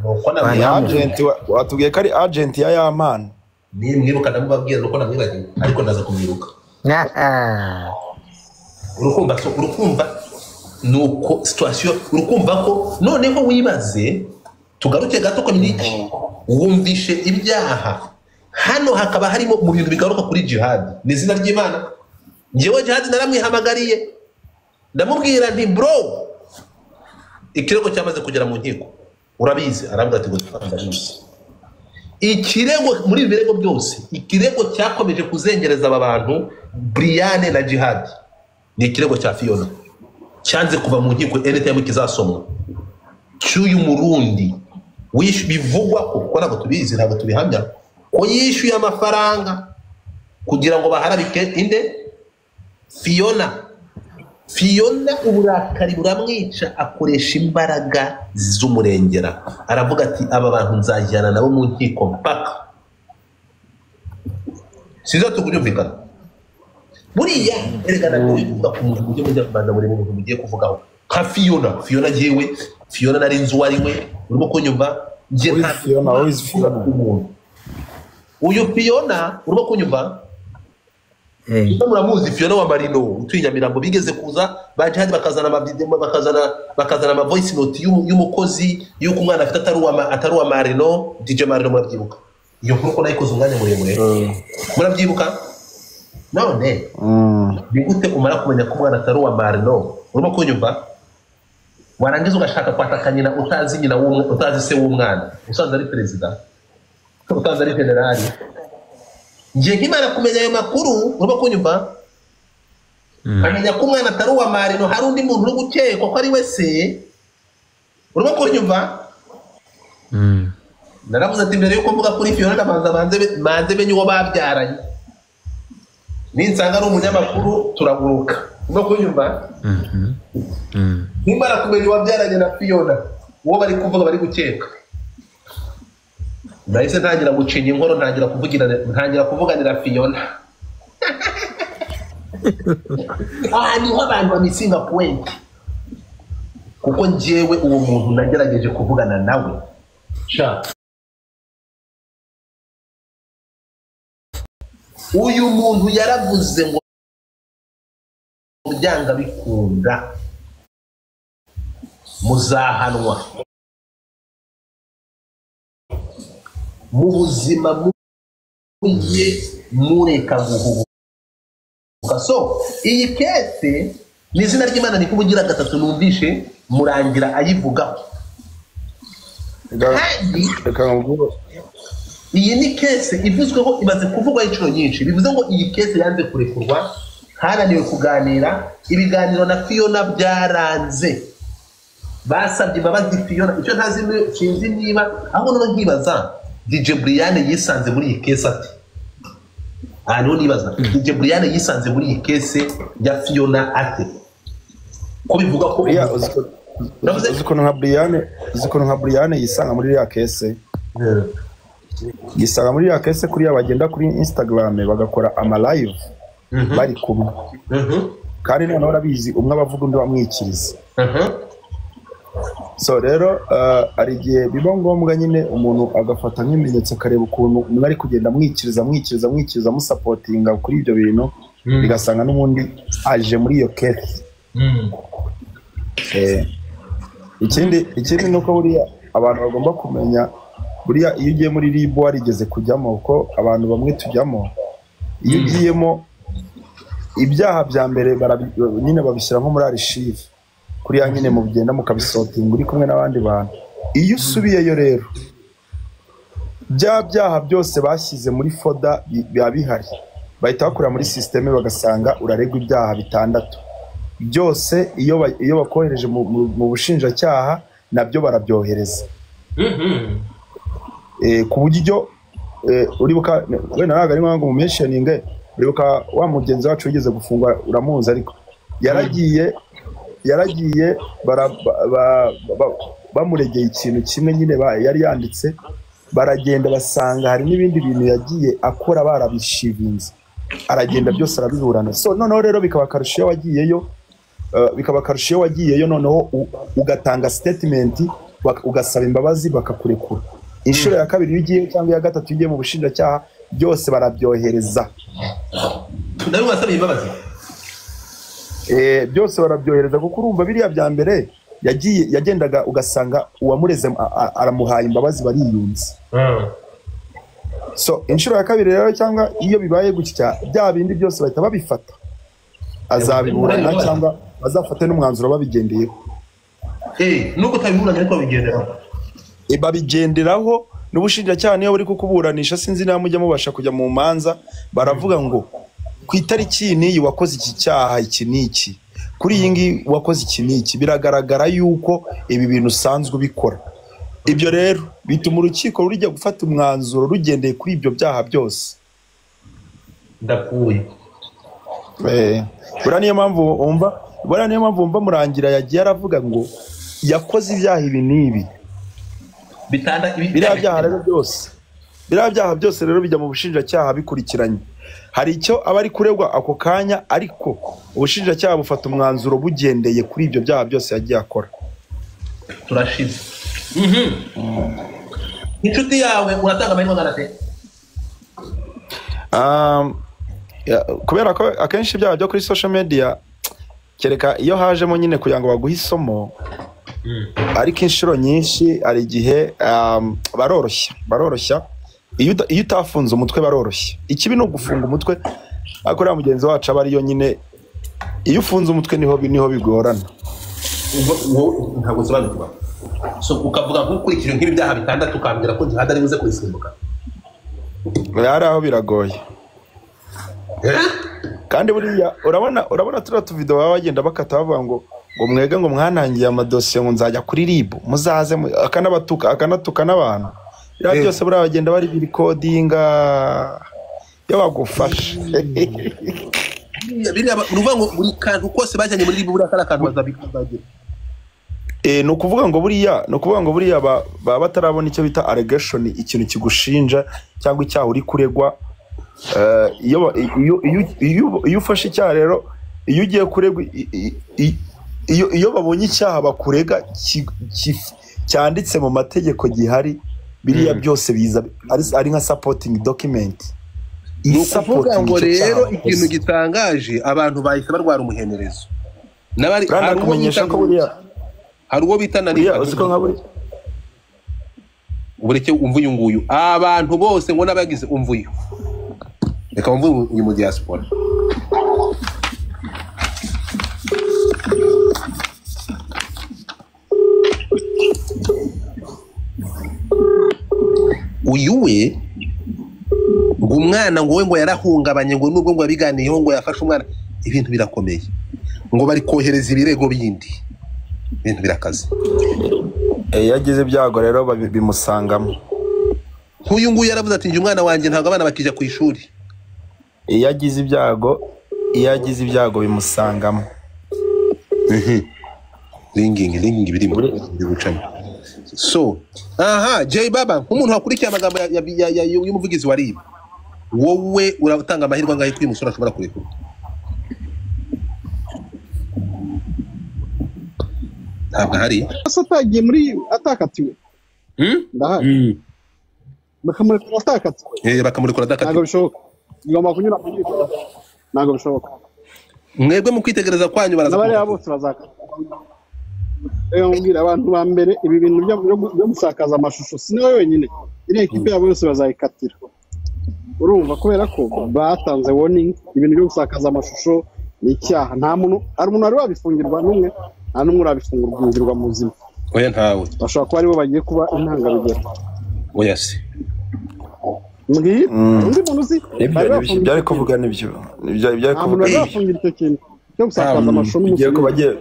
nuko namwe agent watubwiye ko ari agent ya Yamana ni mwibuka ndamubabwira nuko namwibagiwe ariko ndaza kumwiruka urukumva nuko situation urukumva ko noneho wibaze tugaruke gato ko niki wumvishe ibyaha hano hakaba harimo mu bintu bigaruka kuri jihad ni izina ry'Imana njewe jihad naramwihamagariye ndamubwira nti bro ikirego cyamaze kugera mu nkiko urabizi aravuga ati ndabizi ikirego muri ibirego byose ikirego cyakomeje kuzengereza aba bantu Brian na Jihad ni ikirego cya Fiona cyanze kuva mu nkiko anytime kizasomwa cyuyu murundi bivugwa ko ntabwo tubizi ntabwo tubihamya ko yishyuye amafaranga kugira ngo baharabike inde Fiona uburakari buramwica akoresha imbaraga z'umurengera aravuga ati aba bantu nzajyana nabo mu nkiko mpaka sizo tukunyumvikana buriya eregana kuvuga ku muntu ujye mujya kubanza muri muntu mugiye kuvugaho nka Fiona jewe Fiona nari nzu ari we urimo kunyumva ngiye nta Fiona uyu Fiona urimo kunyumva muramuzi Fiona wa Marino utuye Nyamirambo bigeze kuza bajihadi bakazana amavideo bakazana ama voice note y'umukozi yuko umwana afite atari wa Marino DJ Marino murabyibuka iyo nkuru ko nayikoze umwanya muremure murabyibuka none bigute umara kumenya ko umwana atari wa Marino urimo kunyumva warangiza ugashaka kwataka nyina utazi nyina utazi se w'umwana usanze ari president utazi ari generali ngiye nkimara kumenya ayo makuru urimo kunyumva amenya ko umwana atari uwa Marino hari undi muntu uri gukekwa ko ari we se urimo kunyumva naravuze ati mbere yuko mvuga kuri Fiona ndabanza manze benye uwo babyaranye ninsanga ari umunyamakuru turaguruka urimo kunyumva nkimara kumenya uwabyaranye na Fiona uwo bari kuvuga bari gukeka nahise ntangira gucinya inkoro ntangira kuvuganira Fiona niho abantu bamisinga point kuko njyewe uwo muntu nagerageje kuvugana nawe uyu muntu yaravuze ngo byanga bikunda muzahanwa mu buzima mugiye mureka guhubuka so iyi kese ni izina ry'Imana ni kubugira gatatu numvishe murangira ayivugaho iyi ni kese ivuzweho imaze kuvugwa inshuro nyinshi bivuze ngo iyi kese yanze kurekurwa hananiwe kuganira ibiganiro na Fiona byaranze basabye imbabazi Fiona icyo ntazi sinzi niba aho none nkibaza DJ Brian yisanze muri iyi kese ati niho nibaza DJ Brian yisanze muri iyi kese ya Fiona ate ko bivuga ko uziko nka Brian yisanga muri ya kese yisanga muri ya kese kuri bagenda kuri Instagram bagakora ama live bari kumwe kandi none urabizi umwe abavuga undi bamwikiriza so rero ari gihe biba ngombwa nyine umuntu agafata nk'imenyetso akareba ukuntu umwe ari kugenda mwikiriza musapotinga kuri ibyo bintu bigasanga n'ubundi aje muri iyo case ikindi nuko buriya abantu bagomba kumenya buriya iyo ugiye muri RIB warigeze kujyamo uko abantu bamwe tujyamo iyo ugiyemo ibyaha bya mbere nyine babishyira nko muri archive kuriya nyine mu bigenda mukabisotinga uri kumwe n'abandi bantu iyo usubiyeyo rero byaha byose bashyize muri foda biba bihari bahita bakora muri systeme bagasanga uraregwa ibyaha 6 byose iyo bakohereje mu bushinjacyaha nabyo barabyohereza ku buryo uribuka wenda ntago ari ngo mu mentioning uribuka wa mugenzi wacu wigeze gufungwa uramuzi ariko yaragiye bamuregeye ikintu kimwe nyine yari yanditse baragenda basanga hari n'ibindi bintu yagiye akora barabishivinze aragenda byose arabiburana so noneho rero bikaba karusho iyo wagiyeyo noneho ugatanga statement ugasaba imbabazi bakakurekura. Inshuro ya kabiri ugiye cyangwa ya gatatu ugiye mu bushinjacyaha byose barabyohereza. Nawe wasaba imbabazi? Byose barabyohereza kuko urumva biriya bya mbere yagendaga ugasanga uwamureze aramuhaye imbabazi bariyunze. So inshuro ya kabiri rero cyangwa iyo bibaye gutya bya bindi byose bahita babifata, azabiburana cyangwa bazafate n'umwanzuro babigendeyeho. Nuko tabiburana ariko babigenderaho n'ubushinjacyaha niyo buri kukuburanisha sinzi naho mujya mubasha kujya mu manza baravuga ngo ku itariki n'iyi wakoze iki cyaha iki n'iki, kuri iyi ngi wakoze iki n'iki, biragaragara yuko ibi bintu usanzwe ubikora. Ibyo rero bituma urukiko rujya gufata umwanzuro rugendeye kuri ibyo byaha byose. Ndakuye. Buriya niyo mpamvu wumva Murangira yagiye aravuga ngo yakoze ibyaha ibi n'ibi. Biriya byaha byose rero bijya mu bushinjacyaha bikurikiranye. Hari icyo aba ari kuregwa ako kanya, ariko ubushinjacyaha bufata umwanzuro bugendeye kuri ibyo byaha byose yagiye akora. Turashize. Inshuti yawe uratanga amahirwe angana kubera ko akenshi ibyaha byo kuri social media kereka iyo hajemo nyine kugira ngo baguhe isomo, ariko inshuro nyinshi ari igihe baroroshya. Iyo utafunze umutwe baroroshya. Ikibi ni ugufunga umutwe, ariko rya mugenzi wacu aba ariyo nyine iyo ufunze umutwe niho bigorana. Ntabwo sobanukirwa. So ukavuga nk'ukurikije nk'ibi byaha bitandatu ukambwira ko jihad ari buze kubisimbuka. Yari aho biragoye. Kandi buriya urabona turiya tuvideo baba bagenda bakata bavuga ngo mwege ngo mwanangiye amadosiye ngo nzajya kuri RIB muzaze akanatuka n'abantu. Biriya byose buriya bagenda bari birikodinga iyo bagufasha. Biriya uruvuga ngo buri kantu kose bajyanye muri RIB buriya kari akantu bazabikagira. Ni ukuvuga ngo buriya baba batarabona icyo bita allegation, ikintu kigushinja cyangwa icyaha uri kuregwa. Iyo ufashe icyaha rero, iyo ugiye kuregwa, iyo babonye icyaha bakurega cyanditse mu mategeko gihari, biriya byose biza ari nka supporting document. Ni ukuvuga ngo rero ikintu gitangaje abantu bahise barwara umuhenerezo. Hari uwo bita nari ubureke umva uyu nguyu. Abantu bose ngo nabagize umva uyu. Reka umva uyu mu diaspora. Uyu we ngo umwana ngo we ngo yarahungabanye ngo nubwo ngo yabiganiyeho ngo yafashe umwana, ibintu birakomeye. Ngo bari kohereza ibirego bindi. Ibintu birakaze. Yagize ibyago rero bimusangamo. Nk'uyu nguyu yaravuze ati njye umwana wanjye ntabwo abana bakijya ku ishuri. Iyo agize ibyago bimusangamo. Ringing birimo bibucamo. So J Baba nk'umuntu wakurikiye amagambo y'umuvugizi wa RIB, wowe uratanga amahirwe angahe kuri umusore ashobora kurekura? Ntabwo hari atagiye muri atakatiwe. Ndahari. Bakamurekura atakatiwe. Bakamurekura atakatiwe. Ntabwo bishoboka. Ngomba kunyura mu nkiko. Ntabwo bishoboka. Mwebwe mu kwitegereza kwanyu baraza. N'abari bose bazaka. Mbwira abantu ba mbere ibi bintu byo gusakaza amashusho sinawe wenyine. Iri ekipe yabo yose bazayikatira. Urumva kubera ko batanze warning ibintu byo gusakaza amashusho ni icyaha. Nta muntu ari umuntu ari wabifungirwa n'umwe, nta n'umwe urabifungirwa mu buzima. Oya ntawe. Bashobora kuba aribo bagiye kuba intangarugero. Oya se. Undi muntu uzi byari kuvuga nibyo byari kuvuga bafungira icyo kintu cyo gusakaza amashusho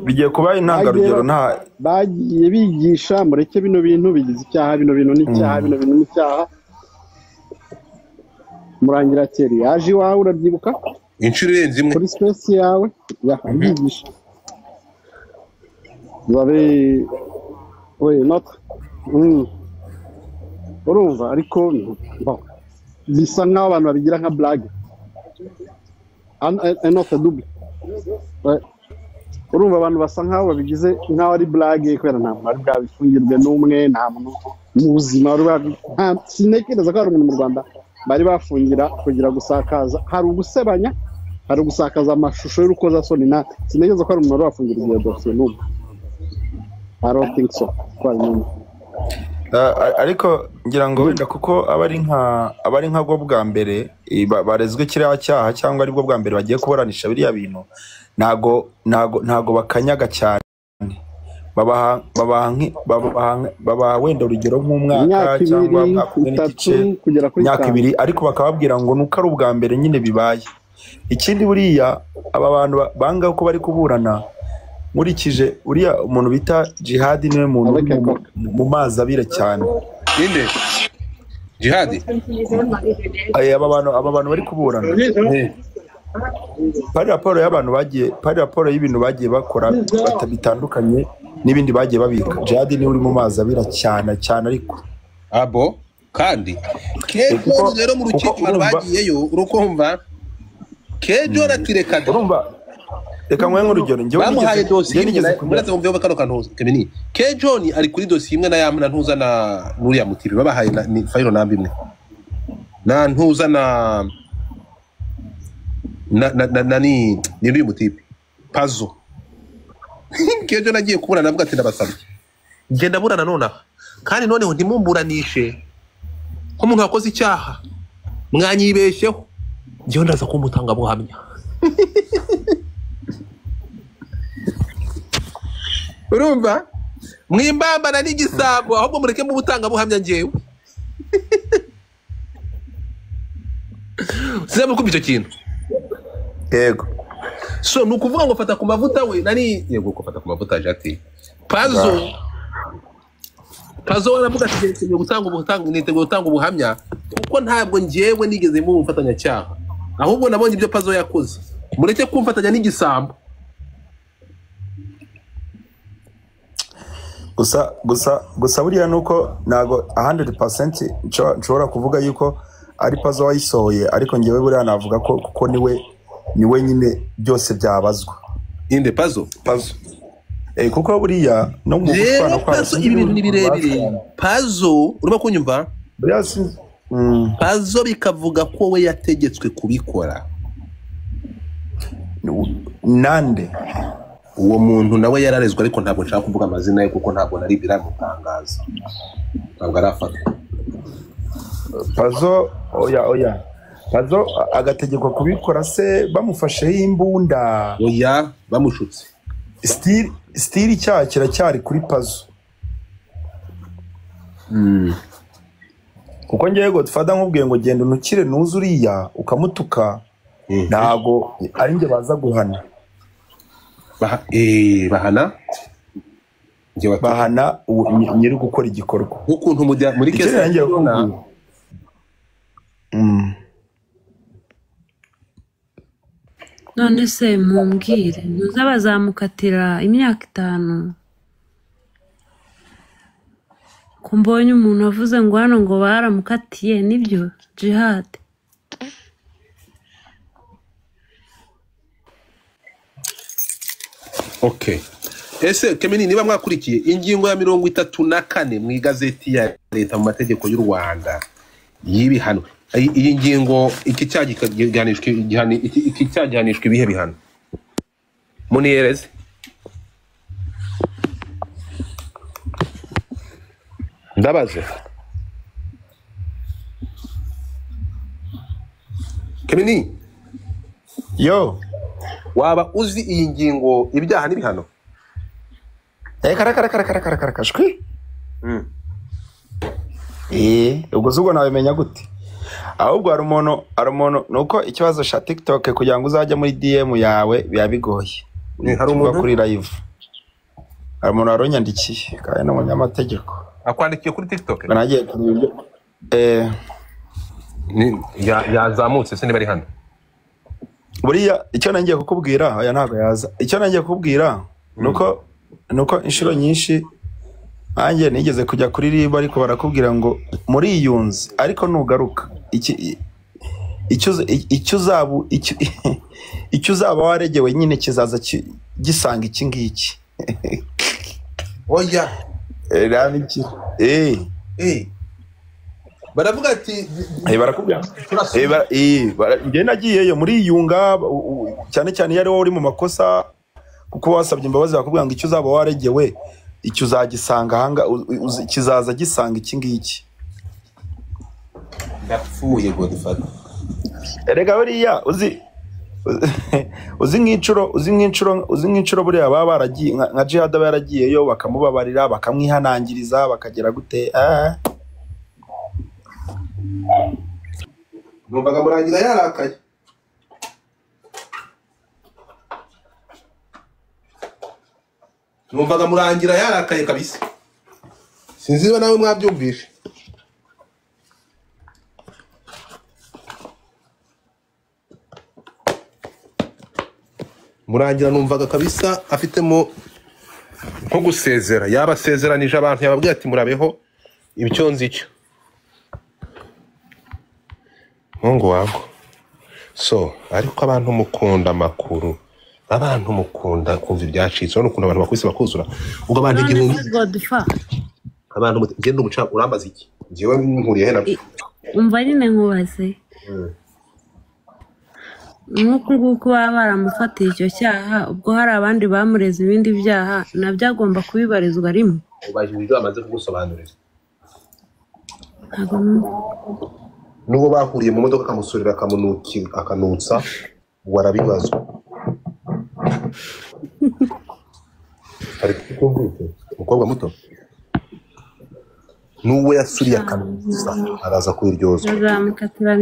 bigiye kuba intangarugero. Nta bagiye bigisha mureke bino bintu bigize icyaha, bino bintu ni icyaha, bino bintu ni icyaha. Murangira keri yaje iwawe urabyibuka inshuro irenze imwe kuri space yawe yabigisha babe not urumva, ariko bisa nk'aho abantu babigira nka blague not a double. urumva abantu basa nkaho babigize nkaho ari blague kubera nta muntu ari bwabifungirwe n'umwe nta muntu mu buzima sinekereza ko hari umuntu mu Rwanda bari bafungira kugira gusakaza hari ugusebanya hari gusakaza amashusho y'urukozasoni sinekereza ko hari umuntu wari wafungira iyo dosiye n'umwe. I don't think so. Ariko ngira ngo wenda kuko abari nka bwo bwa mbere barezwe kiriya cyaha cyangwa ari bwo bwa mbere bagiye kuburanisha biriya bintu ntago bakanyaga cyane baba wenda urugero nk'umwaka cyangwa imyaka ibiri ariko bakababwira ngo nuko ari ubwa mbere nyine bibaye. Ikindi buriya aba bantu banga ko bari kuburana nkurikije uriya umuntu bita Jihad niwe muntu mu mazi abira cyane. Inde Jihad aba bantu bari kuburana pari raporo y'ibintu bagiye bakora bitandukanye n'ibindi bagiye babika. Jihad niwe uri mu mazi abira cyane ariko abo kandi kejo rero mu rukiko abantu bagiyeyo urukumva kejo ratireka urumva reka nkwe nk'urugero njyewe bamuhaye dosiye muretse mu byo kano kantu Kemini Kejo ni ari kuri dosiye imwe na yamuna ntuza na nuriya mutibi babahaye ni file namba imwe na ntuza na ni uyu mutibi Pazo Kejo nagiye kubura navuga ati ndabasabye ngenda burana nonaha kandi noneho ntimumburanishe ko umuntu wakoze icyaha mwanyibeshyeho njyewe ndaza kumutanga buhamya. Urumva mwimbambana n'igisambo ahubwo mureke mu butanga buhamya njyewe. Sizamu kumva icyo kintu. Yego. So nukuvuga ngo fata ku mavuta we nari yego ko fata ku mavuta jati. Pazo waravuga ati ngiye gutanga ubuhamya kuko ntabwo njyewe nigeze mu mfatanya cyaha. Ahubwo nabonye ibyo Pazo yakoze. Mureke kumfatanya n'igisambo. gusa buriya nuko nago 100% nshobora kuvuga yuko ari Pazo wayisohoye ariko ngewe buriya navuga ko kuko niwe nyine byose byabazwa. Inde Pazo kuko buriya no mu gufana kwa Pazo ibintu nibirebire Pazo urimo kunyumva Pazo bikavuga ko we yategetswe kubikora nande uwo muntu nawe yararezwe ariko ntabwo nshaka kuvuga amazina ye kuko ntabwo nari biramutangaza ntabwo arafatwa. Pazo oya Pazo agategekwa kubikora se bamufasheho imbunda oya bamushutse still icyaha kiracyari kuri Pazo. Kuko ngiye Godfather nkubwiye ngo genda unukire nuzuriya ukamutuka ntago ari nge baza guhana bahana nyiri gukora igikorwa ukuntu muri kese none se mumbwire ntuzabazamukatira imyaka 5 kumbonye umuntu avuze ngo hano ngo baramukatiye nibyo Jihad Okay. Ese Kemini niba mwakurikiye ingingo ya 34 mu igazeti ya leta mu mategeko y'u Rwanda y'ibihano iyi ngingo iki cyagihanishwa ibihe bihano muniyereze ndabaze Kemini yo waba uzi iyi ngingo ibyaha n'ibihano karakashwi ubwo zugo nabimenya gute ahubwo hari umuntu nuko ikibazo cya TikTok kugira ngo uzajya muri DM yawe biba bigoye hari umuntu kuri live hari umuntu waronyandikiye kandi n'umunyamategeko akwandikiye kuri TikTok nagiye kuri yazamutse se niba ari hano buriya icyo nangiye kukubwira aya ntago yaza icyo nangiye kukubwira nuko inshuro nyinshi anjye nigeze kujya kuri RIB ariko barakubwira ngo muri iyunze ariko nugaruka icyo uzaba waregewe nyine kizaza gisanga iki ngiki oya raniki baravuga ati barakubwira njye nagiyeyo muri yunga cyane cyane iyo ari wowe uri mu makosa kuko wasabye imbabazi bakubwira ngo icyo uzaba waregewe icyo uzagisanga hanga kizaza gisanga iki ngiki yapfuye Godfather erega buriya uzi nk'inshuro buriya baba baragiye nka Jihad aba yaragiyeyo bakamubabarira bakamwihanangiriza bakagera gute numvaga Murangira yarakaye kabisa sinzi niba nawe mwabyumvishe Murangira numvaga kabisa afitemo nko gusezera yabasezeranije abantu yababwiye ati murabeho ibyo nzicyo Mungu wangu so ariko abantu mukunda makuru abantu mukunda kumva ibyacitse n'ukuntu abantu bakwise bakuzura ubwo abantu igihumbi abantu ngende umuca urambaza iki ngiye nkuriye he nabyo umva nyine nkubaze nuko nguko baba baramufatiye icyo cyaha ubwo hari abandi bamureze ibindi byaha nabyo agomba kubibarizwa rimwe ubajije ibyo bamaze kugusobanurira ntabwo nubwo bahuriye mu modoka akamusurira akanutsa warabibazwa ariko kumvise umukobwa muto n'uwo yasuriye akanutsa araza kubiryozwa azamukatira